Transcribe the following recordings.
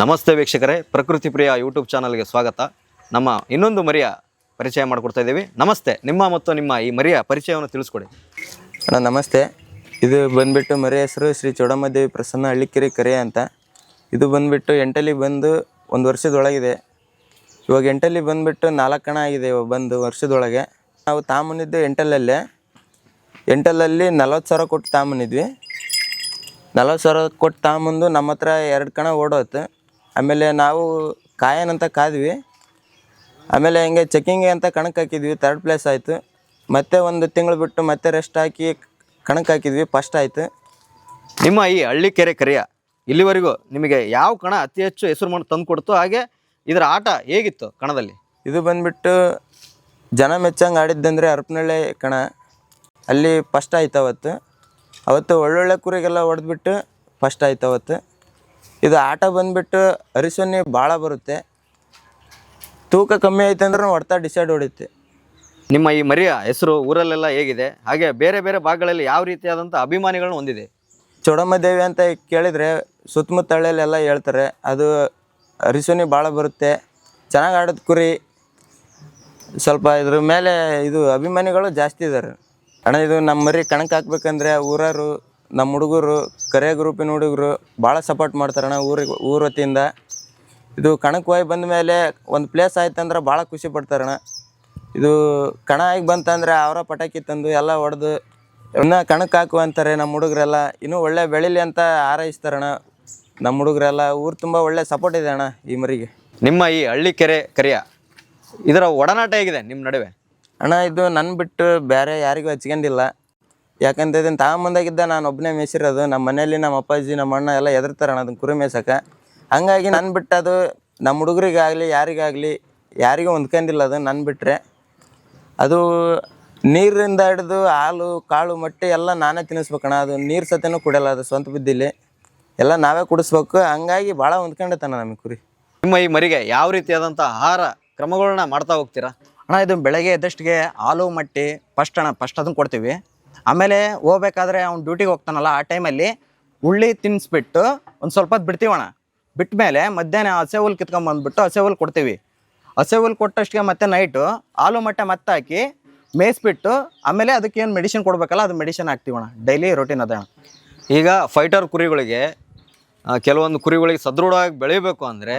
ನಮಸ್ತೆ ವೀಕ್ಷಕರೇ, ಪ್ರಕೃತಿ ಪ್ರಿಯ ಯೂಟ್ಯೂಬ್ ಚಾನಲ್ಗೆ ಸ್ವಾಗತ. ನಮ್ಮ ಇನ್ನೊಂದು ಮರಿಯ ಪರಿಚಯ ಮಾಡಿಕೊಡ್ತಾ ಇದ್ದೀವಿ. ನಮಸ್ತೆ, ನಿಮ್ಮ ಮತ್ತು ನಿಮ್ಮ ಈ ಮರಿಯ ಪರಿಚಯವನ್ನು ತಿಳಿಸ್ಕೊಡಿ. ಅಣ್ಣ ನಮಸ್ತೆ. ಇದು ಬಂದುಬಿಟ್ಟು ಮರಿ ಹೆಸರು ಶ್ರೀ ಚೌಡಮ್ಮದೇವಿ ಪ್ರಸನ್ನ ಹಳ್ಳಿಕೆರೆ ಕರೆ ಅಂತ. ಇದು ಬಂದುಬಿಟ್ಟು ಎಂಟಲ್ಲಿ ಬಂದು 1 ವರ್ಷದೊಳಗಿದೆ. ಇವಾಗ ಎಂಟಲ್ಲಿ ಬಂದುಬಿಟ್ಟು 4 ಕಣ ಆಗಿದೆ ಇವಾಗ ಬಂದು ವರ್ಷದೊಳಗೆ. ನಾವು ತಾಂಬಂದಿದ್ದು ಎಂಟಲ್ಲಲ್ಲಿ 40,000 ಕೊಟ್ಟು ತಾಂಬಂದಿದ್ವಿ. 40,000 ಕೊಟ್ಟು ತಾಂಬಂದು ನಮ್ಮ ಹತ್ರ 2 ಕಣ ಓಡೋತು. ಆಮೇಲೆ ನಾವು ಕಾಯನಂತ ಕಾದ್ವಿ. ಆಮೇಲೆ ಹಿಂಗೆ ಚೆಕ್ಕಿಂಗ್ಗೆ ಅಂತ ಕಣಕ್ಕೆ ಹಾಕಿದ್ವಿ, 3rd ಪ್ಲೇಸ್ ಆಯಿತು. ಮತ್ತೆ 1 ತಿಂಗಳು ಬಿಟ್ಟು ಮತ್ತೆ ರೆಸ್ಟ್ ಹಾಕಿ ಕಣಕ್ಕೆ ಹಾಕಿದ್ವಿ, ಫಸ್ಟ್ ಆಯಿತು. ನಿಮ್ಮ ಈ ಹಳ್ಳಿಕೆರೆ ಕರೆಯ ಇಲ್ಲಿವರೆಗೂ ನಿಮಗೆ ಯಾವ ಕಣ ಅತಿ ಹೆಚ್ಚು ಹೆಸರು ಮಾಡಿ ತಂದು ಕೊಡ್ತು, ಹಾಗೆ ಇದರ ಆಟ ಹೇಗಿತ್ತು ಕಣದಲ್ಲಿ? ಇದು ಬಂದುಬಿಟ್ಟು ಜನ ಮೆಚ್ಚಂಗೆ ಆಡಿದ್ದಂದರೆ ಹರಪನಹಳ್ಳಿ ಕಣ. ಅಲ್ಲಿ ಫಸ್ಟ್ ಆಯ್ತು ಅವತ್ತು ಒಳ್ಳೊಳ್ಳೆ ಕುರಿಗೆಲ್ಲ ಹೊಡೆದ್ಬಿಟ್ಟು ಫಸ್ಟ್ ಆಯ್ತು ಅವತ್ತು. ಇದು ಆಟ ಬಂದುಬಿಟ್ಟು ಅರಿಸೊನ್ನೆ ಭಾಳ ಬರುತ್ತೆ. ತೂಕ ಕಮ್ಮಿ ಆಯ್ತು ಅಂದ್ರೆ ಹೊಡ್ತಾ ಡಿಸೈಡ್ ಹೊಡಿತೆ. ನಿಮ್ಮ ಈ ಮರಿಯ ಹೆಸರು ಊರಲ್ಲೆಲ್ಲ ಹೇಗಿದೆ, ಹಾಗೆ ಬೇರೆ ಬೇರೆ ಭಾಗಗಳಲ್ಲಿ ಯಾವ ರೀತಿಯಾದಂಥ ಅಭಿಮಾನಿಗಳನ್ನ ಹೊಂದಿದೆ? ಚೌಡಮ್ಮದೇವಿ ಅಂತ ಕೇಳಿದರೆ ಸುತ್ತಮುತ್ತ ಹಳ್ಳಿಯಲ್ಲೆಲ್ಲ ಹೇಳ್ತಾರೆ. ಅದು ಅರಿಸೊನ್ನೆ ಭಾಳ ಬರುತ್ತೆ, ಚೆನ್ನಾಗಿ ಆಡೋದು ಕುರಿ. ಸ್ವಲ್ಪ ಇದ್ರ ಮೇಲೆ ಇದು ಅಭಿಮಾನಿಗಳು ಜಾಸ್ತಿ ಇದ್ದಾರೆ. ಅಣ್ಣ ಇದು ನಮ್ಮ ಮರಿ ಕಣಕ್ಕೆ ಹಾಕ್ಬೇಕಂದ್ರೆ ಊರವರು, ನಮ್ಮ ಹುಡುಗರು, ಕರೆ ಗ್ರೂಪಿನ ಹುಡುಗರು ಭಾಳ ಸಪೋರ್ಟ್ ಮಾಡ್ತಾರಣ್ಣ ಊರ ವತಿಯಿಂದ. ಇದು ಕಣಕ್ಕೆ ಹೋಗಿ ಬಂದ ಮೇಲೆ 1 ಪ್ಲೇಸ್ ಆಯ್ತಂದ್ರೆ ಭಾಳ ಖುಷಿ ಪಡ್ತಾರಣ್ಣ. ಇದು ಕಣ ಆಗಿ ಬಂತಂದರೆ ಅವರ ಪಟಾಕಿ ತಂದು ಎಲ್ಲ ಹೊಡೆದು ಇನ್ನೂ ಕಣಕ್ಕೆ ಹಾಕು ಅಂತಾರೆ ನಮ್ಮ ಹುಡುಗರೆಲ್ಲ. ಇನ್ನೂ ಒಳ್ಳೆ ಬೆಳೀಲಿ ಅಂತ ಹಾರೈಸ್ತಾರಣ್ಣ ನಮ್ಮ ಹುಡುಗರೆಲ್ಲ. ಊರು ತುಂಬ ಒಳ್ಳೆ ಸಪೋರ್ಟ್ ಇದೆ ಅಣ್ಣ ಈ ಮರಿಗೆ. ನಿಮ್ಮ ಈ ಹಳ್ಳಿಕೆರೆ ಕರೆಯ ಇದರ ಒಡನಾಟ ಹೇಗಿದೆ ನಿಮ್ಮ ನಡುವೆ? ಅಣ್ಣ ಇದು ನನ್ನ ಬಿಟ್ಟು ಬೇರೆ ಯಾರಿಗೂ ಹಚ್ಕೊಂಡಿಲ್ಲ. ಯಾಕಂತ ಇದನ್ನು ತಗೊಂಬಂದಾಗಿದ್ದ ನಾನು ಒಬ್ಬನೇ ಮೇಯಿಸಿರೋದು. ನಮ್ಮ ಮನೆಯಲ್ಲಿ ನಮ್ಮ ಅಪ್ಪಾಜಿ ನಮ್ಮ ಅಣ್ಣ ಎಲ್ಲ ಹೆದರ್ತಾರಣ್ಣ ಅದನ್ನು ಕುರಿ ಮೇಯ್ಸಕ್ಕೆ. ಹಂಗಾಗಿ ನನ್ನ ಬಿಟ್ಟು ಅದು ನಮ್ಮ ಹುಡುಗರಿಗಾಗಲಿ ಯಾರಿಗೂ ಹೊಂದ್ಕೊಂಡಿಲ್ಲ. ಅದು ನನ್ನ ಬಿಟ್ಟರೆ ಅದು ನೀರಿಂದ ಹಿಡಿದು ಹಾಲು ಕಾಳು ಮೊಟ್ಟೆ ಎಲ್ಲ ನಾನೇ ತಿನ್ನಿಸ್ಬೇಕಣ್ಣ. ಅದು ನೀರು ಸತೇನೂ ಕುಡಿಯಲ್ಲ, ಅದು ಸ್ವಂತ ಬುದ್ಧಿಲಿ ಎಲ್ಲ ನಾವೇ ಕುಡಿಸ್ಬೇಕು. ಹಂಗಾಗಿ ಭಾಳ ಹೊಂದ್ಕೊಂಡೈತಣ್ಣ ನಮಗೆ ಕುರಿ. ನಿಮ್ಮ ಈ ಮರಿಗೆ ಯಾವ ರೀತಿಯಾದಂಥ ಆಹಾರ ಕ್ರಮಗಳನ್ನ ಮಾಡ್ತಾ ಹೋಗ್ತೀರಾ? ಅಣ್ಣ ಇದು ಬೆಳಗ್ಗೆ ಎದ್ದಷ್ಟಿಗೆ ಹಾಲು ಮಟ್ಟಿ ಫಸ್ಟ್ ಅದನ್ನು ಕೊಡ್ತೀವಿ. ಆಮೇಲೆ ಹೋಗ್ಬೇಕಾದ್ರೆ ಅವ್ನು ಡ್ಯೂಟಿಗೆ ಹೋಗ್ತಾನಲ್ಲ, ಆ ಟೈಮಲ್ಲಿ ಉಳ್ಳಿ ತಿನ್ನಿಸ್ಬಿಟ್ಟು ಒಂದು ಸ್ವಲ್ಪ ಹೊತ್ತು ಬಿಡ್ತೀವಣ್ಣ. ಬಿಟ್ಟ ಮೇಲೆ ಮಧ್ಯಾಹ್ನ ಹಸೆ ಹುಲ್ಲು ಕಿತ್ಕೊಂಡ್ಬಂದ್ಬಿಟ್ಟು ಹಸೆ ಹುಲ್ಲು ಕೊಡ್ತೀವಿ. ಹಸೆ ಹುಲ್ಲು ಕೊಟ್ಟಷ್ಟಿಗೆ ಮತ್ತೆ ನೈಟು ಹಾಲು ಮೊಟ್ಟೆ ಮತ್ತೆ ಹಾಕಿ ಮೇಯಿಸ್ಬಿಟ್ಟು ಆಮೇಲೆ ಅದಕ್ಕೇನು ಮೆಡಿಸಿನ್ ಕೊಡಬೇಕಲ್ಲ, ಅದು ಮೆಡಿಸಿನ್ ಹಾಕ್ತೀವಣ್ಣ. ಡೈಲಿ ರೋಟೀನ್ ಅದೇ ಅಣ್ಣ. ಈಗ ಫೈಟರ್ ಕುರಿಗಳಿಗೆ ಕೆಲವೊಂದು ಕುರಿಗಳಿಗೆ ಸದೃಢವಾಗಿ ಬೆಳಿಬೇಕು ಅಂದರೆ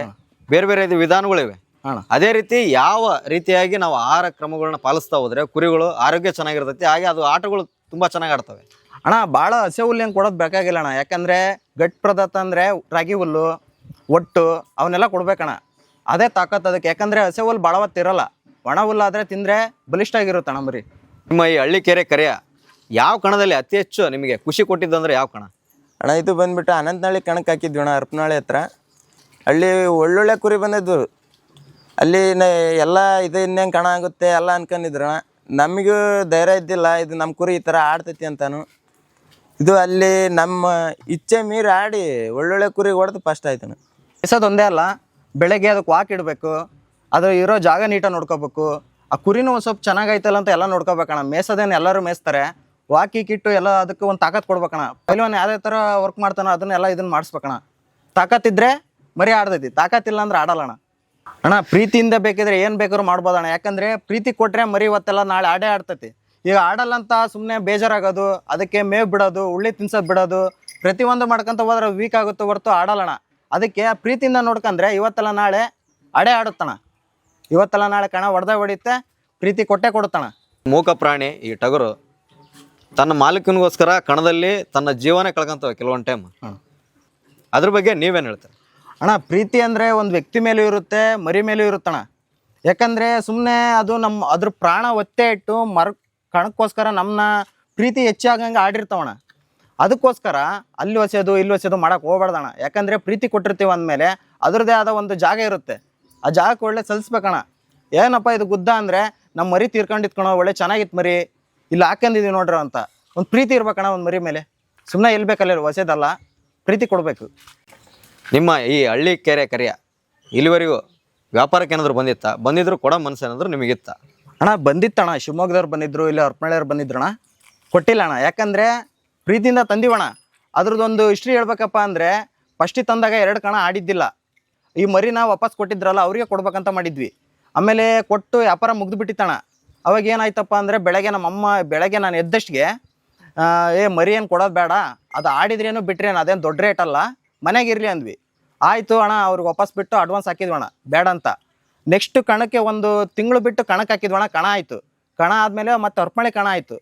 ಬೇರೆ ಬೇರೆ ವಿಧಾನಗಳಿವೆ ಅಣ್ಣ. ಅದೇ ರೀತಿ ಯಾವ ರೀತಿಯಾಗಿ ನಾವು ಆಹಾರ ಕ್ರಮಗಳನ್ನ ಪಾಲಿಸ್ತಾ ಹೋದರೆ ಕುರಿಗಳು ಆರೋಗ್ಯ ಚೆನ್ನಾಗಿರ್ತೈತಿ, ಹಾಗೆ ಅದು ಆಟಗಳು ತುಂಬ ಚೆನ್ನಾಗಿ ಆಡ್ತವೆ? ಅಣ್ಣ ಭಾಳ ಹಸೆ ಹುಲ್ಲು ಏನು ಕೊಡೋದು ಬೇಕಾಗಿಲ್ಲ ಅಣ್ಣ. ಯಾಕಂದರೆ ಗಟ್ಟಿ ಪದಾರ್ಥ ಅಂದರೆ ರಾಗಿ ಹುಲ್ಲು, ಒಟ್ಟು ಅವನ್ನೆಲ್ಲ ಕೊಡ್ಬೇಕಣ್ಣ. ಅದೇ ತಾಕತ್ತು ಅದಕ್ಕೆ. ಯಾಕಂದರೆ ಹಸೆ ಹುಲ್ಲು ಭಾಳ ಹೊತ್ತಿರಲ್ಲ, ಒಣ ಹುಲ್ಲು ಆದರೆ ತಿಂದರೆ ಬಲಿಷ್ಠ ಆಗಿರುತ್ತೆ ಅಣ್ಣ ಮರಿ. ನಿಮ್ಮ ಈ ಹಳ್ಳಿಕೆರೆ ಕರೆಯ ಯಾವ ಕಣದಲ್ಲಿ ಅತಿ ಹೆಚ್ಚು ನಿಮಗೆ ಖುಷಿ ಕೊಟ್ಟಿದ್ದಂದ್ರೆ ಯಾವ ಕಣ? ಅಣ್ಣ ಇದು ಬಂದುಬಿಟ್ಟು ಅನಂತನಹಳ್ಳಿ ಕಣಕ್ಕೆ ಹಾಕಿದ್ವಿ ಅಣ್ಣ, ಹರಪನಹಳ್ಳಿ ಹತ್ರ. ಅಲ್ಲಿ ಒಳ್ಳೊಳ್ಳೆ ಕುರಿ ಬಂದಿದ್ದು. ಅಲ್ಲಿ ಎಲ್ಲ ಇದು ಇನ್ನೇನು ಕಣ ಆಗುತ್ತೆ ಎಲ್ಲ ಅನ್ಕೊಂಡಿದ್ರಣ. ನಮಗೂ ಧೈರ್ಯ ಇದ್ದಿಲ್ಲ, ಇದು ನಮ್ಮ ಕುರಿ ಈ ಥರ ಆಡ್ತೈತಿ ಅಂತಾನು. ಇದು ಅಲ್ಲಿ ನಮ್ಮ ಇಚ್ಛೆ ಮೀರಿ ಆಡಿ ಒಳ್ಳೊಳ್ಳೆ ಕುರಿ ಹೊಡೆದು ಫಸ್ಟ್ ಆಯ್ತಣ್ಣ. ಒಂದೇ ಅಲ್ಲ, ಬೆಳಗ್ಗೆ ಅದಕ್ಕೆ ವಾಕ್ ಇಡಬೇಕು, ಅದು ಇರೋ ಜಾಗ ನೀಟಾಗಿ ನೋಡ್ಕೋಬೇಕು. ಆ ಕುರಿನೂ ಒಂದು ಸ್ವಲ್ಪ ಚೆನ್ನಾಗೈತಲ್ಲ ಅಂತ ಎಲ್ಲ ನೋಡ್ಕೋಬೇಕಣ್ಣ. ಮೇಯ್ಸೋದೇನು ಎಲ್ಲರೂ ಮೇಯಿಸ್ತಾರೆ, ವಾಕಿ ಕಿಟ್ಟು ಎಲ್ಲ ಅದಕ್ಕೆ ಒಂದು ತಾಕತ್ತು ಕೊಡ್ಬೇಕಣ್ಣ. ಪೈಲ್ವಾನ್ ಯಾವುದೇ ಥರ ವರ್ಕ್ ಮಾಡ್ತಾನೋ ಅದನ್ನೆಲ್ಲ ಇದನ್ನು ಮಾಡಿಸ್ಬೇಕಣ್ಣ. ತಾಕತ್ತಿದ್ರೆ ಮರಿ ಆಡ್ತೈತಿ, ತಾಕತ್ತಿಲ್ಲ ಅಂದ್ರೆ ಆಡಲ್ಲಣ್ಣ. ಅಣ್ಣ ಪ್ರೀತಿಯಿಂದ ಬೇಕಿದ್ರೆ ಏನು ಬೇಕಾದ್ರೂ ಮಾಡ್ಬೋದಣ್ಣ. ಯಾಕಂದರೆ ಪ್ರೀತಿ ಕೊಟ್ಟರೆ ಮರಿ ಇವತ್ತೆಲ್ಲ ನಾಳೆ ಆಡೇ ಆಡ್ತೈತಿ. ಈಗ ಆಡಲ್ಲ ಅಂತ ಸುಮ್ಮನೆ ಬೇಜಾರಾಗೋದು, ಅದಕ್ಕೆ ಮೇವು ಬಿಡೋದು, ಉಳ್ಳಿ ತಿನ್ಸೋದು ಬಿಡೋದು, ಪ್ರತಿಯೊಂದು ಮಾಡ್ಕೊಂತ ಹೋದ್ರೆ ವೀಕ್ ಆಗುತ್ತೆ ಹೊರತು ಆಡಲ್ಲಣ್ಣ. ಅದಕ್ಕೆ ಪ್ರೀತಿಯಿಂದ ನೋಡ್ಕೊಂಡ್ರೆ ಇವತ್ತೆಲ್ಲ ನಾಳೆ ಆಡೇ ಆಡುತ್ತಣ್ಣ. ಇವತ್ತೆಲ್ಲ ನಾಳೆ ಕಣ ಹೊಡೆಯುತ್ತೆ, ಪ್ರೀತಿ ಕೊಟ್ಟೇ ಕೊಡುತ್ತಣ್ಣ. ಮೂಕ ಪ್ರಾಣಿ ಈ ಟಗರು ತನ್ನ ಮಾಲೀಕನಿಗೋಸ್ಕರ ಕಣದಲ್ಲಿ ತನ್ನ ಜೀವನೇ ಕಳ್ಕೊಂತವೆ ಕೆಲವೊಂದು ಟೈಮ್. ಅದ್ರ ಬಗ್ಗೆ ನೀವೇನು ಹೇಳ್ತಾರೆ? ಅಣ್ಣ ಪ್ರೀತಿ ಅಂದರೆ ಒಂದು ವ್ಯಕ್ತಿ ಮೇಲೂ ಇರುತ್ತೆ, ಮರಿ ಮೇಲೂ ಇರುತ್ತಣ್ಣ. ಯಾಕಂದರೆ ಸುಮ್ಮನೆ ಅದು ಅದ್ರ ಪ್ರಾಣ ಒತ್ತೆ ಇಟ್ಟು ಕಣಕ್ಕೋಸ್ಕರ ನಮ್ಮನ್ನ ಪ್ರೀತಿ ಹೆಚ್ಚಾಗಂಗೆ ಆಡಿರ್ತಾವಣ್ಣ. ಅದಕ್ಕೋಸ್ಕರ ಅಲ್ಲಿ ಹೊಸೆಯೋದು ಇಲ್ಲಿ ಹೊಸೆಯೋದು ಮಾಡೋಕೆ ಹೋಗ್ಬಾರ್ದಣ್ಣ. ಯಾಕಂದರೆ ಪ್ರೀತಿ ಕೊಟ್ಟಿರ್ತೀವಿ ಅಂದಮೇಲೆ ಅದರದ್ದೇ ಆದ ಒಂದು ಜಾಗ ಇರುತ್ತೆ, ಆ ಜಾಗಕ್ಕೆ ಒಳ್ಳೆ ಸಲ್ಲಿಸ್ಬೇಕಣ್ಣ. ಏನಪ್ಪ ಇದು ಗುದ್ದ ಅಂದರೆ ನಮ್ಮ ಮರಿ ತೀರ್ಕೊಂಡಿತ್ಕಣೋ, ಒಳ್ಳೆ ಚೆನ್ನಾಗಿತ್ತು ಮರಿ, ಇಲ್ಲಿ ಹಾಕೊಂಡಿದ್ದೀವಿ ನೋಡ್ರಿ ಅಂತ ಒಂದು ಪ್ರೀತಿ ಇರ್ಬೇಕಣ್ಣ ಒಂದು ಮರಿ ಮೇಲೆ. ಸುಮ್ಮನೆ ಎಲ್ಲಿ ಬೇಕಲ್ಲ ಹೊಸೆದಲ್ಲ, ಪ್ರೀತಿ ಕೊಡಬೇಕು. ನಿಮ್ಮ ಈ ಹಳ್ಳಿಕೆರೆ ಕರೆಯ ಇಲ್ಲಿವರೆಗೂ ವ್ಯಾಪಾರಕ್ಕೆ ಏನಾದರೂ ಬಂದಿದ್ರು ಕೊಡೋ ಮನಸ್ಸು ಏನಾದರೂ ನಿಮಗಿತ್ತ? ಅಣ್ಣ ಬಂದಿತ್ತಣ್ಣ, ಶಿವಮೊಗ್ಗದವ್ರು ಬಂದಿದ್ರು, ಇಲ್ಲಿ ಹರಪನಹಳ್ಳಿಯವ್ರು ಬಂದಿದ್ರಣ್ಣ. ಕೊಟ್ಟಿಲ್ಲ ಅಣ್ಣ, ಯಾಕಂದರೆ ಪ್ರೀತಿಯಿಂದ ತಂದಿವಣ್ಣ. ಅದ್ರದ್ದೊಂದು ಹಿಸ್ಟ್ರಿ ಹೇಳ್ಬೇಕಪ್ಪ ಅಂದರೆ ಫಸ್ಟಿಗೆ ತಂದಾಗ 2 ಕಣ ಆಡಿದ್ದಿಲ್ಲ. ಈ ಮರಿನ ವಾಪಸ್ ಕೊಟ್ಟಿದ್ರಲ್ಲ ಅವ್ರಿಗೆ ಕೊಡ್ಬೇಕಂತ ಮಾಡಿದ್ವಿ. ಆಮೇಲೆ ಕೊಟ್ಟು ವ್ಯಾಪಾರ ಮುಗ್ದುಬಿಟ್ಟಿತ್ತಣ್ಣ. ಅವಾಗ ಏನಾಯ್ತಪ್ಪ ಅಂದರೆ ಬೆಳಗ್ಗೆ ನಾನು ಎದ್ದಷ್ಟಿಗೆ ಮರಿ ಏನು ಕೊಡೋದು ಬೇಡ, ಅದು ಆಡಿದ್ರೇನು ಬಿಟ್ರೇನು ಅದೇನು ದೊಡ್ಡ ರೇಟ್ ಅಲ್ಲ, ಮನೆಗೆ ಇರಲಿ ಅಂದ್ವಿ. ಆಯಿತು ಅಣ್ಣ, ಅವ್ರಿಗೆ ವಾಪಸ್ ಬಿಟ್ಟು ಅಡ್ವಾನ್ಸ್ ಹಾಕಿದ್ವಿ ಅಣ್ಣ ಬೇಡ ಅಂತ. ನೆಕ್ಸ್ಟ್ ಕಣಕ್ಕೆ 1 ತಿಂಗಳು ಬಿಟ್ಟು ಕಣಕ್ಕೆ ಹಾಕಿದ್ವಿ ಅಣ್ಣ. ಕಣ ಆಯಿತು. ಕಣ ಆದಮೇಲೆ ಮತ್ತೆ ಹೊರಪಳಿ ಕಣ ಆಯಿತು.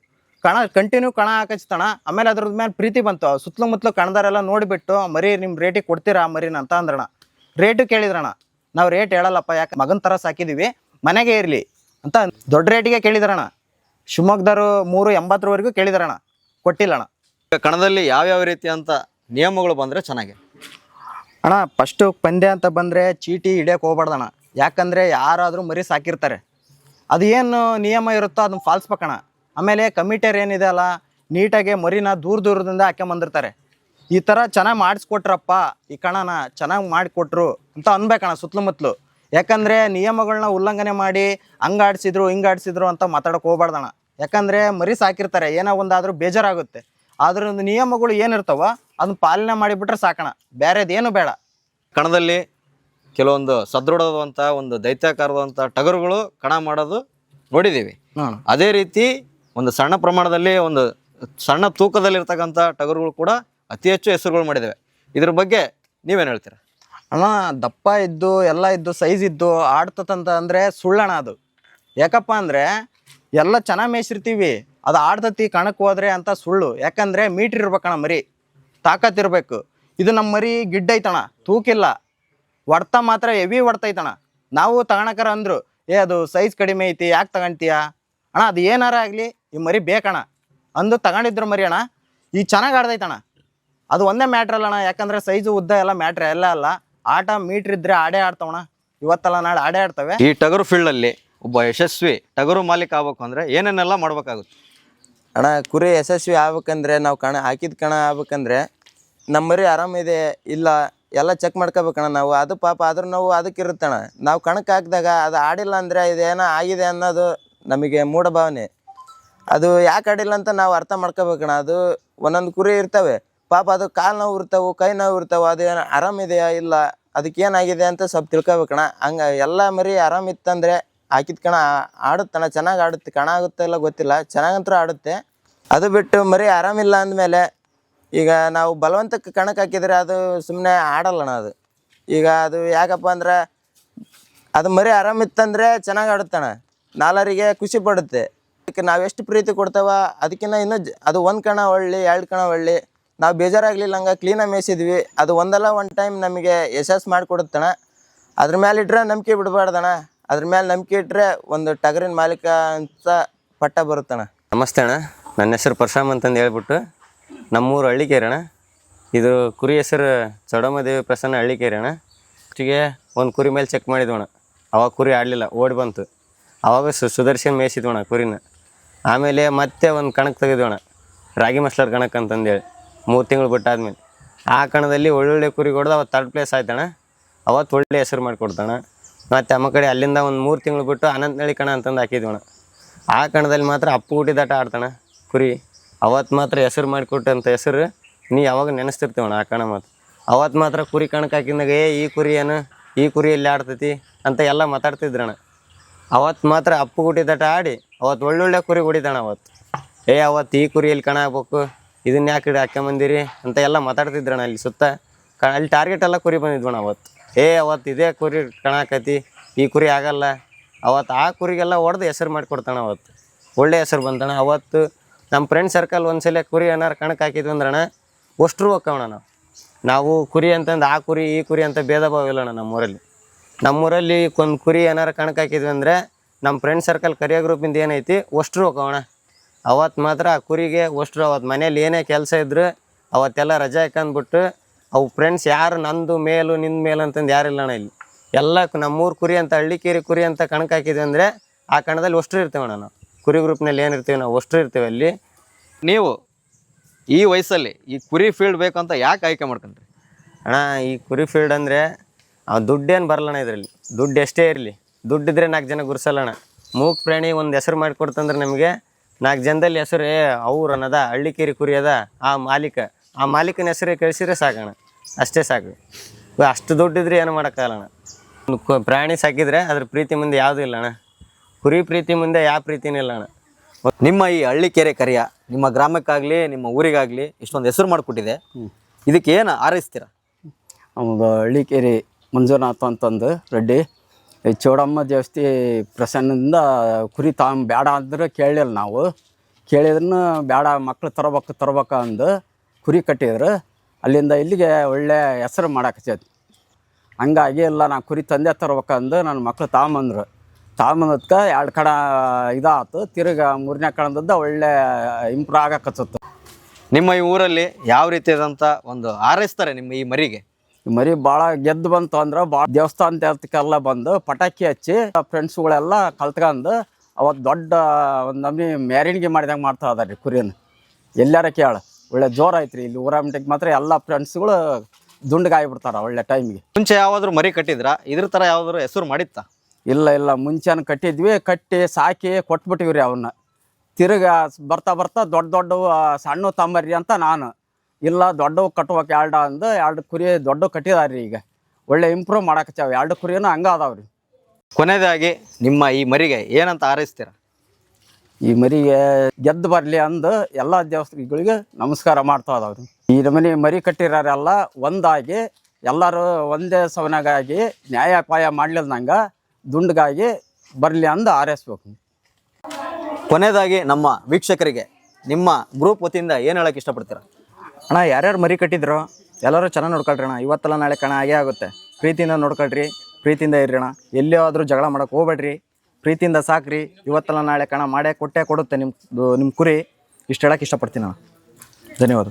ಕಣ ಕಂಟಿನ್ಯೂ ಕಣ ಹಾಕಿಸ್ತಣ. ಆಮೇಲೆ ಅದ್ರದ್ದು ಮೇಲೆ ಪ್ರೀತಿ ಬಂತು. ಸುತ್ತಲೂ ಕಣದಾರೆಲ್ಲ ನೋಡಿಬಿಟ್ಟು ಮರಿ ನಿಮ್ಮ ರೇಟಿಗೆ ಕೊಡ್ತೀರಾ ಮರಿನ ಅಂತ ಅಂದ್ರಣ. ರೇಟು ಕೇಳಿದ್ರಣ. ನಾವು ರೇಟ್ ಹೇಳಲ್ಲಪ್ಪ, ಯಾಕೆ ಮಗನ ಥರ ಸಾಕಿದ್ದೀವಿ, ಮನೆಗೆ ಇರಲಿ ಅಂತ ದೊಡ್ಡ ರೇಟಿಗೆ ಕೇಳಿದ್ರಣ. ಶಿವಮೊಗ್ಗದವರು 380ವರೆಗೂ ಕೇಳಿದ್ರಣ, ಕೊಟ್ಟಿಲ್ಲಣ್ಣ. ಈಗ ಕಣದಲ್ಲಿ ಯಾವ್ಯಾವ ರೀತಿ ಅಂತ ನಿಯಮಗಳು ಬಂದರೆ ಚೆನ್ನಾಗಿ ಅಣ್ಣ, ಫಸ್ಟು ಪಂದ್ಯ ಅಂತ ಬಂದರೆ ಚೀಟಿ ಹಿಡಿಯೋಕೆ ಹೋಗ್ಬಾರ್ದಣ್ಣ. ಯಾಕಂದರೆ ಯಾರಾದರೂ ಮರಿ ಸಾಕಿರ್ತಾರೆ, ಅದು ಏನು ನಿಯಮ ಇರುತ್ತೋ ಅದನ್ನ ಪಾಲಿಸ್ಬೇಕಣ್ಣ. ಆಮೇಲೆ ಕಮಿಟಿಯರ್ ಏನಿದೆ ಅಲ್ಲ, ನೀಟಾಗಿ ಮರಿನ ದೂರದಿಂದ ಹಾಕ್ಕೊಂಬಂದಿರ್ತಾರೆ. ಈ ಥರ ಚೆನ್ನಾಗಿ ಮಾಡಿಸ್ಕೊಟ್ರಪ್ಪ, ಈ ಕಣನ ಚೆನ್ನಾಗಿ ಮಾಡಿಕೊಟ್ರು ಅಂತ ಅನ್ಬೇಕಣ್ಣ ಸುತ್ತಮುತ್ತಲು. ಯಾಕಂದರೆ ನಿಯಮಗಳನ್ನ ಉಲ್ಲಂಘನೆ ಮಾಡಿ ಹಂಗೆ ಆಡಿಸಿದ್ರು ಅಂತ ಮಾತಾಡೋಕೆ ಹೋಗ್ಬಾರ್ದಣ್ಣ. ಯಾಕಂದರೆ ಮರಿ ಸಾಕಿರ್ತಾರೆ, ಏನೋ ಒಂದಾದರೂ ಬೇಜಾರಾಗುತ್ತೆ. ಅದ್ರದ್ದು ನಿಯಮಗಳು ಏನಿರ್ತಾವ ಅದನ್ನ ಪಾಲನೆ ಮಾಡಿಬಿಟ್ರೆ ಸಾಕಣ, ಬೇರೆದೇನು ಬೇಡ. ಕಣದಲ್ಲಿ ಕೆಲವೊಂದು ಸದೃಢವಾದಂಥ ಒಂದು ದೈತ್ಯಾಕಾರವಾದಂಥ ಟಗರುಗಳು ಕಣ ಮಾಡೋದು ನೋಡಿದ್ದೀವಿ. ಅದೇ ರೀತಿ ಒಂದು ಸಣ್ಣ ಪ್ರಮಾಣದಲ್ಲಿ ಒಂದು ಸಣ್ಣ ತೂಕದಲ್ಲಿರ್ತಕ್ಕಂಥ ಟಗರುಗಳು ಕೂಡ ಅತಿ ಹೆಚ್ಚು ಹೆಸರುಗಳು ಮಾಡಿದ್ದೇವೆ. ಇದ್ರ ಬಗ್ಗೆ ನೀವೇನು ಹೇಳ್ತೀರಾ? ಅಣ್ಣ, ದಪ್ಪ ಇದ್ದು ಎಲ್ಲ ಇದ್ದು ಸೈಜ್ ಇದ್ದು ಆಡ್ತತಂತ ಅಂದರೆ ಸುಳ್ಳಣ ಅದು. ಯಾಕಪ್ಪ ಅಂದರೆ ಎಲ್ಲ ಚೆನ್ನಾಗಿ ಮೇಯಿಸಿರ್ತೀವಿ, ಅದು ಆಡ್ತತಿ ಕಣಕ್ಕೆ ಹೋದ್ರೆ ಅಂತ ಸುಳ್ಳು. ಯಾಕಂದರೆ ಮೀಟ್ರ್ ಇರ್ಬೇಕಣ್ಣ, ಮರಿ ತಾಕತ್ತಿರ್ಬೇಕು. ಇದು ನಮ್ಮ ಮರಿ ಗಿಡ್ಡ ಐತಣ್ಣ, ತೂಕಿಲ್ಲ, ಹೊಡ್ತ ಮಾತ್ರ ಹೆವಿ ಹೊಡ್ತೈತಣ್ಣ. ನಾವು ತಗೊಳಕರ ಅಂದರು, ಅದು ಸೈಜ್ ಕಡಿಮೆ ಐತಿ ಯಾಕೆ ತಗೊಂತೀಯ ಅಣ್ಣ, ಅದು ಏನಾರ ಆಗಲಿ ಈ ಮರಿ ಬೇಕಣ್ಣ ಅಂದು ತಗೊಂಡಿದ್ರು ಮರಿ ಅಣ್ಣ. ಈಗ ಚೆನ್ನಾಗಿ ಆಡ್ದೈತಣ್ಣ. ಅದು ಒಂದೇ ಮ್ಯಾಟ್ರ್ ಅಲ್ಲಣ್ಣ, ಯಾಕಂದರೆ ಸೈಜು ಉದ್ದ ಎಲ್ಲ ಮ್ಯಾಟ್ರ್ ಎಲ್ಲ ಅಲ್ಲ. ಆಟ ಮೀಟ್ರ್ ಇದ್ದರೆ ಆಡೇ ಆಡ್ತಾವಣ್ಣ, ಇವತ್ತಲ್ಲ ನಾಳೆ ಆಡೇ ಆಡ್ತವೆ. ಈ ಟಗರು ಫೀಲ್ಡಲ್ಲಿ ಒಬ್ಬ ಯಶಸ್ವಿ ಟಗರು ಮಾಲೀಕ ಆಗ್ಬೇಕು ಅಂದರೆ ಏನೇನೆಲ್ಲ ಮಾಡ್ಬೇಕಾಗುತ್ತೆ ಅಣ್ಣ? ಕುರಿ ಯಶಸ್ವಿ ಆಗ್ಬೇಕಂದ್ರೆ ನಾವು ಹಾಕಿದ ಕಣ ಆಗ್ಬೇಕಂದ್ರೆ ನಮ್ಮ ಮರಿ ಆರಾಮಿದೆ ಇಲ್ಲ ಎಲ್ಲ ಚೆಕ್ ಮಾಡ್ಕೋಬೇಕಣ್ಣ ನಾವು. ಅದು ಪಾಪ ಆದ್ರೂ ನಾವು ಅದಕ್ಕಿರುತ್ತಣ್ಣ. ನಾವು ಕಣಕ್ಕೆ ಹಾಕಿದಾಗ ಅದು ಆಡಿಲ್ಲ ಅಂದರೆ ಇದೇನೋ ಆಗಿದೆ ಅನ್ನೋದು ನಮಗೆ ಮೂಢಭಾವನೆ. ಅದು ಯಾಕೆ ಆಡಿಲ್ಲ ಅಂತ ನಾವು ಅರ್ಥ ಮಾಡ್ಕೋಬೇಕಣ್ಣ. ಅದು ಒಂದೊಂದು ಕುರಿ ಇರ್ತವೆ ಪಾಪ, ಅದು ಕಾಲು ನೋವು ಇರ್ತಾವೆ, ಕೈ ನೋವು ಇರ್ತಾವೆ, ಅದು ಏನು ಆರಾಮಿದೆಯಾ ಇಲ್ಲ ಅದಕ್ಕೇನಾಗಿದೆ ಅಂತ ಸ್ವಲ್ಪ ತಿಳ್ಕೊಬೇಕಣ್ಣ. ಹಂಗೆ ಎಲ್ಲ ಮರಿ ಆರಾಮಿತ್ತಂದರೆ ಹಾಕಿದ ಕಣ ಆಡುತ್ತಣ್ಣ, ಚೆನ್ನಾಗಿ ಆಡುತ್ತೆ. ಕಣ ಆಗುತ್ತೆ ಇಲ್ಲ ಗೊತ್ತಿಲ್ಲ, ಚೆನ್ನಾಗಂತೂ ಆಡುತ್ತೆ. ಅದು ಬಿಟ್ಟು ಮರಿ ಆರಾಮಿಲ್ಲ ಅಂದಮೇಲೆ ಈಗ ನಾವು ಬಲವಂತಕ್ಕೆ ಕಣಕ್ಕೆ ಹಾಕಿದರೆ ಅದು ಸುಮ್ಮನೆ ಆಡಲ್ಲಣ್ಣ. ಅದು ಈಗ ಅದು ಯಾಕಪ್ಪ ಅಂದ್ರೆ ಅದು ಮರಿ ಆರಾಮಿತ್ತಂದರೆ ಚೆನ್ನಾಗಿ ಆಡುತ್ತಣ್ಣ, ನಾಲ್ವರಿಗೆ ಖುಷಿ ಪಡುತ್ತೆ. ಅದಕ್ಕೆ ನಾವು ಎಷ್ಟು ಪ್ರೀತಿ ಕೊಡ್ತಾವ ಅದಕ್ಕಿಂತ ಇನ್ನೂ ಅದು 1 ಕಣ ಒಳ್ಳೆ 2 ಕಣ ಒಳ್ಳೆ ನಾವು ಬೇಜಾರಾಗಲಿಲ್ಲ ಹಂಗೆ ಕ್ಲೀನಾಗಿ ಮೇಯಿಸಿದ್ವಿ. ಅದು ಒಂದಲ್ಲ ಒಂದು ಟೈಮ್ ನಮಗೆ ಯಶಸ್ಸು ಮಾಡಿಕೊಡುತ್ತಣ. ಅದ್ರ ಮೇಲೆ ಇಟ್ಟರೆ ನಂಬಿಕೆ ಬಿಡಬಾರ್ದಣ್ಣ. ಅದ್ರ ಮೇಲೆ ನಂಬಿಕೆ ಇಟ್ಟರೆ ಒಂದು ಟಗರಿನ ಮಾಲೀಕ ಅಂತ ಪಟ್ಟ ಬರುತ್ತಣ್ಣ. ನಮಸ್ತೆ ಅಣ್ಣ, ನನ್ನ ಹೆಸರು ಪರಶುರಾಮ್ ಅಂತಂದು ಹೇಳ್ಬಿಟ್ಟು ನಮ್ಮೂರು ಹಳ್ಳಿಕೇರಿ ಅಣ್ಣ. ಇದು ಕುರಿ ಹೆಸರು ಚೌಡಮ್ಮದೇವಿ ಪ್ರಸನ್ನ ಹಳ್ಳಿಕೇರಿ ಅಣ್ಣ. ಫಸ್ಟಿಗೆ ಒಂದು ಕುರಿ ಮೇಲೆ ಚೆಕ್ ಮಾಡಿದ್ವಣ್ಣ, ಅವಾಗ ಕುರಿ ಆಡಲಿಲ್ಲ, ಓಡಿ ಬಂತು. ಆವಾಗ ಸುದರ್ಶನ್ ಮೇಯಿಸಿದ್ವಣ್ಣ ಕುರಿನ. ಆಮೇಲೆ ಮತ್ತೆ ಒಂದು ಕಣಕ್ಕೆ ತೆಗೆದ್ವಣ್ಣ, ರಾಗಿ ಮಸ್ಲರ್ ಕಣಕ್ಕೆ ಅಂತಂದೇಳಿ 3 ತಿಂಗಳು ಬಿಟ್ಟಾದ್ಮೇಲೆ. ಆ ಕಣದಲ್ಲಿ ಒಳ್ಳೊಳ್ಳೆ ಕುರಿ ಕೊಡ್ದು ಅವತ್ತು 3rd ಪ್ಲೇಸ್ ಆಯ್ತಣ್ಣ. ಅವತ್ತು ಒಳ್ಳೆ ಹೆಸರು ಮಾಡಿಕೊಡ್ತಣ್ಣ. ಮತ್ತು ನಮ್ಮ ಕಡೆ ಅಲ್ಲಿಂದ ಒಂದು 3 ತಿಂಗಳು ಬಿಟ್ಟು ಅನಂತನಳ್ಳಿ ಕಣ ಅಂತಂದು ಹಾಕಿದ್ವಣ್ಣ. ಆ ಕಣದಲ್ಲಿ ಮಾತ್ರ ಅಪ್ಪು ಹುಟ್ಟಿದಾಟ ಆಡ್ತಾಣ ಕುರಿ. ಅವತ್ತು ಮಾತ್ರ ಹೆಸರು ಮಾಡಿಕೊಟ್ಟಂಥ ಹೆಸರು ನೀ ಯಾವಾಗ ನೆನೆಸ್ತಿರ್ತೀವಣ್ಣ. ಆ ಕಣ ಮಾತ್ರ ಅವತ್ತು ಮಾತ್ರ ಕುರಿ ಕಣಕ್ಕೆ ಹಾಕಿದಾಗ ಈ ಕುರಿ ಏನು, ಈ ಕುರಿ ಎಲ್ಲಿ ಆಡ್ತೈತಿ ಅಂತ ಎಲ್ಲ ಮಾತಾಡ್ತಿದ್ರಣ್ಣ. ಅವತ್ತು ಮಾತ್ರ ಅಪ್ಪು ಹುಟ್ಟಿದಾಟ ಆಡಿ ಅವತ್ತು ಒಳ್ಳೊಳ್ಳೆ ಕುರಿ ಹೊಡಿತಾಣ. ಅವತ್ತು ಈ ಕುರಿ ಎಲ್ಲಿ ಕಣ ಆಗ್ಬೇಕು, ಇದನ್ನ ಯಾಕೆ ಹಾಕ್ಕೊಂಬಂದಿರಿ ಅಂತ ಎಲ್ಲ ಮಾತಾಡ್ತಿದ್ರಣ್ಣ. ಅಲ್ಲಿ ಸುತ್ತ ಅಲ್ಲಿ ಟಾರ್ಗೆಟ್ ಎಲ್ಲ ಕುರಿ ಬಂದಿದ್ವಣ್ಣ ಅವತ್ತು. ಅವತ್ತು ಇದೇ ಕುರಿ ಕಣ ಹಾಕೈತಿ, ಈ ಕುರಿ ಆಗಲ್ಲ. ಅವತ್ತು ಆ ಕುರಿಗೆಲ್ಲ ಹೊಡೆದು ಹೆಸರು ಮಾಡಿಕೊಡ್ತಾಣ. ಅವತ್ತು ಒಳ್ಳೆ ಹೆಸರು ಬಂತಣ್ಣ. ಅವತ್ತು ನಮ್ಮ ಫ್ರೆಂಡ್ ಸರ್ಕಲ್ ಒಂದ್ಸಲ ಕುರಿ ಏನಾರು ಕಣಕ್ಕೆ ಹಾಕಿದ್ವಿ ಅಂದ್ರಣ್ಣ ಅಷ್ಟ್ರು ಹೋಕ್ಕವಣ್ಣ. ನಾವು ಕುರಿ ಅಂತಂದು ಆ ಕುರಿ ಈ ಕುರಿ ಅಂತ ಭೇದ ಭಾವ ಇಲ್ಲಣ್ಣ ನಮ್ಮೂರಲ್ಲಿ. ನಮ್ಮೂರಲ್ಲಿ ಒಂದು ಕುರಿ ಏನಾರು ಕಣಕ್ಕೆ ಹಾಕಿದ್ವಿ ಅಂದರೆ ನಮ್ಮ ಫ್ರೆಂಡ್ ಸರ್ಕಲ್ ಕರಿಯ ಗ್ರೂಪಿಂದ ಏನೈತಿ ಅಷ್ಟ್ರು ಹೋಕ್ಕವಣ್ಣ. ಅವತ್ತು ಮಾತ್ರ ಆ ಕುರಿಗೆ ಅಷ್ಟ್ರು. ಅವತ್ತು ಮನೇಲಿ ಏನೇ ಕೆಲಸ ಇದ್ರು ಅವತ್ತೆಲ್ಲ ರಜೆ ಹಾಕೊಂಡ್ಬಿಟ್ಟು ಅವು ಫ್ರೆಂಡ್ಸ್ ಯಾರು ನಂದು ಮೇಲು ನಿಂದ ಮೇಲು ಅಂತಂದು ಯಾರಿಲ್ಲಣ್ಣ. ಇಲ್ಲಿ ಎಲ್ಲ ನಮ್ಮೂರು ಕುರಿ ಅಂತ ಹಳ್ಳಿಕೇರಿ ಕುರಿ ಅಂತ ಕಣಕ್ಕೆ ಹಾಕಿದ್ವಿ ಅಂದರೆ ಆ ಕಣದಲ್ಲಿ ಅಷ್ಟ್ರು ಇರ್ತೀವಣ್ಣ. ನಾವು ಕುರಿ ಗ್ರೂಪ್ನಲ್ಲಿ ಏನಿರ್ತೀವಿ ನಾವು ಅಷ್ಟ್ರು ಇರ್ತೀವಿ ಅಲ್ಲಿ. ನೀವು ಈ ವಯಸ್ಸಲ್ಲಿ ಈ ಕುರಿ ಫೀಲ್ಡ್ ಬೇಕಂತ ಯಾಕೆ ಆಯ್ಕೆ ಮಾಡ್ಕೊಂಡ್ರಿ ಅಣ್ಣ? ಈ ಕುರಿ ಫೀಲ್ಡ್ ಅಂದರೆ ದುಡ್ಡೇನು ಬರಲ್ಲಣ್ಣ ಇದರಲ್ಲಿ. ದುಡ್ಡು ಎಷ್ಟೇ ಇರಲಿ, ದುಡ್ಡಿದ್ರೆ 4 ಜನ ಗುರ್ಸಲ್ಲಣ್ಣ. ಮೂಕ್ ಪ್ರಾಣಿ ಒಂದು ಹೆಸರು ಮಾಡಿಕೊಡ್ತಂದ್ರೆ ನಮಗೆ 4 ಜನದಲ್ಲಿ ಹೆಸರು ಅವ್ರು ಅನ್ನೋದ ಹಳ್ಳಿಕೇರಿ ಕುರಿ ಅದ ಆ ಮಾಲೀಕನ ಹೆಸರು ಕಳಿಸಿದ್ರೆ ಸಾಕಣ್ಣ, ಅಷ್ಟೇ ಸಾಕು. ಅಷ್ಟು ದುಡ್ಡಿದ್ರೆ ಏನು ಮಾಡೋಕ್ಕಾಗಲ್ಲ ಅಣ್ಣ. ಪ್ರಾಣಿ ಸಾಕಿದ್ರೆ ಅದ್ರ ಪ್ರೀತಿ ಮುಂದೆ ಯಾವುದೂ ಇಲ್ಲ ಅಣ್ಣ. ಕುರಿ ಪ್ರೀತಿ ಮುಂದೆ ಯಾವ ಪ್ರೀತಿನೂ ಇಲ್ಲ ಅಣ್ಣ. ನಿಮ್ಮ ಈ ಹಳ್ಳಿಕೆರೆ ಕರಿಯ ನಿಮ್ಮ ಗ್ರಾಮಕ್ಕಾಗಲಿ ನಿಮ್ಮ ಊರಿಗಾಗಲಿ ಇಷ್ಟೊಂದು ಹೆಸರು ಮಾಡಿಕೊಟ್ಟಿದೆ. ಇದಕ್ಕೆ ಏನು ಹಾರೈಸ್ತೀರ? ನಮ್ದು ಹಳ್ಳಿಕೇರಿ ಮಂಜುನಾಥ್ ಅಂತಂದು ರೆಡ್ಡಿ ಈ ಚೌಡಮ್ಮ ದೇವಸ್ಥಿ ಪ್ರಸನ್ನದಿಂದ ಕುರಿ ಬೇಡ ಅಂದ್ರೆ ಕೇಳಿಲ್ಲ ನಾವು. ಕೇಳಿದ್ರೂ ಬೇಡ, ಮಕ್ಳು ತರ್ಬೇಕು ಅಂದು ಕುರಿ ಕಟ್ಟಿದ್ರು. ಅಲ್ಲಿಂದ ಇಲ್ಲಿಗೆ ಒಳ್ಳೆ ಹೆಸರು ಮಾಡಾಕತ್ತೈತಿ. ಹಂಗಾಗಿ ಇಲ್ಲ ನಾ ಕುರಿ ತಂದೆ ತರ್ಬೇಕಂದು ನನ್ನ ಮಕ್ಳು ತಾಂಬಂದಕ್ಕೆ 2 ಕಡೆ ಇದಾಯ್ತು. ತಿರ್ಗಿ 3ನೇ ಕಣದಿಂದ ಒಳ್ಳೆ ಇಂಪ್ರೂವ್ ಆಗಕತ್ತಿತ್ತು. ನಿಮ್ಮ ಈ ಊರಲ್ಲಿ ಯಾವ ರೀತಿಯಾದಂಥ ಒಂದು ಹಾರೈಸ್ತಾರೆ ನಿಮ್ಮ ಈ ಮರಿಗೆ? ಈ ಮರಿ ಭಾಳ ಗೆದ್ದು ಬಂತು ಅಂದ್ರೆ ಭಾಳ ದೇವಸ್ಥಾನಕ್ಕೆಲ್ಲ ಬಂದು ಪಟಾಕಿ ಹಚ್ಚಿ ಫ್ರೆಂಡ್ಸ್ಗಳೆಲ್ಲ ಕಲ್ತ್ಕೊಂಡು ಅವತ್ತು ದೊಡ್ಡ ಒಂದು ನಮ್ನಿ ಮ್ಯಾರಿಣಿಗೆ ಮಾಡಿದಂಗೆ ಮಾಡ್ತಾ ಇದಾರೆ ರೀ ಕುರಿನ. ಎಲ್ಲಾರ ಕೇಳ ಒಳ್ಳೆ ಜೋರು ಐತೆ ರೀ ಇಲ್ಲಿ ಊರಾಮಟಿಗೆ ಮಾತ್ರ. ಎಲ್ಲ ಫ್ರೆಂಡ್ಸ್ಗಳು ದುಂಡ್ಗಾಗಿಬಿಡ್ತಾರೆ ಒಳ್ಳೆ ಟೈಮಿಗೆ. ಮುಂಚೆ ಯಾವಾದರೂ ಮರಿ ಕಟ್ಟಿದ್ರಾ? ಇದ್ರ ಥರ ಯಾವ್ದಾದ್ರು ಹೆಸರು ಮಾಡಿತ್ತಾ? ಇಲ್ಲ ಮುಂಚೆನ ಕಟ್ಟಿದ್ವಿ, ಕಟ್ಟಿ ಸಾಕಿ ಕೊಟ್ಬಿಟ್ಟಿವಿ ರೀ ಅವನ್ನ. ತಿರ್ಗಿ ಬರ್ತಾ ದೊಡ್ಡ ಸಣ್ಣ ತಂಬರ್ರಿ ಅಂತ ನಾನು ಇಲ್ಲ ದೊಡ್ಡವು ಕಟ್ಬೇಕು 2 ಅಂದು 2 ಕುರಿ ದೊಡ್ಡ ಕಟ್ಟಿದಾರೆ ರೀ. ಈಗ ಒಳ್ಳೆ ಇಂಪ್ರೂವ್ ಮಾಡಾಕತ್ತಾವ 2 ಕುರಿನೂ ಹಂಗೆ ಅದಾವ್ರಿ. ಕೊನೆಯದಾಗಿ ನಿಮ್ಮ ಈ ಮರಿಗೆ ಏನಂತ ಹಾರೈಸ್ತೀರ? ಈ ಮರಿಗೆ ಗೆದ್ದು ಬರಲಿ ಅಂದು ಎಲ್ಲ ದೇವಸ್ಥಾನಗಳಿಗೆ ನಮಸ್ಕಾರ ಮಾಡ್ತಾ ಇದಾವ್ರಿ. ಈ ನಮನಿ ಮರಿ ಕಟ್ಟಿರೋರೆಲ್ಲ ಒಂದಾಗಿ ಎಲ್ಲರೂ ಒಂದೇ ಸವನಾಗಾಗಿ ನ್ಯಾಯಪಾಯ ಮಾಡ್ಲಿಲ್ದಂಗೆ ದುಂಡ್ಗಾಗಿ ಬರಲಿ ಅಂದು ಹಾರೈಸ್ಬೇಕು. ಕೊನೆಯದಾಗಿ ನಮ್ಮ ವೀಕ್ಷಕರಿಗೆ ನಿಮ್ಮ ಗ್ರೂಪ್ ವತಿಯಿಂದ ಏನು ಹೇಳೋಕ್ಕೆ ಇಷ್ಟಪಡ್ತೀರಾ? ಅಣ್ಣ, ಯಾರ್ಯಾರು ಮರಿ ಕಟ್ಟಿದ್ರು ಎಲ್ಲರೂ ಚೆನ್ನಾಗಿ ನೋಡ್ಕೊಳ್ರಿ ಅಣ್ಣ. ಇವತ್ತಲ್ಲ ನಾಳೆ ಕಣ ಆಗೇ ಆಗುತ್ತೆ. ಪ್ರೀತಿಯಿಂದ ನೋಡ್ಕೊಳ್ರಿ, ಪ್ರೀತಿಯಿಂದ ಇರ್ರಿ ಅಣ್ಣ. ಎಲ್ಲೇ ಆದರೂ ಜಗಳ ಮಾಡೋಕೆ ಹೋಗ್ಬೇಡ್ರಿ, ಪ್ರೀತಿಯಿಂದ ಸಾಕ್ರಿ. ಇವತ್ತಲ್ಲ ನಾಳೆ ಕಣ ಮಾಡೇ ಕೊಡುತ್ತೆ ನಿಮ್ಮ ಕುರಿ. ಇಷ್ಟು ಹೇಳೋಕೆ ಇಷ್ಟಪಡ್ತೀನಿ ಅಣ್ಣ. ಧನ್ಯವಾದ.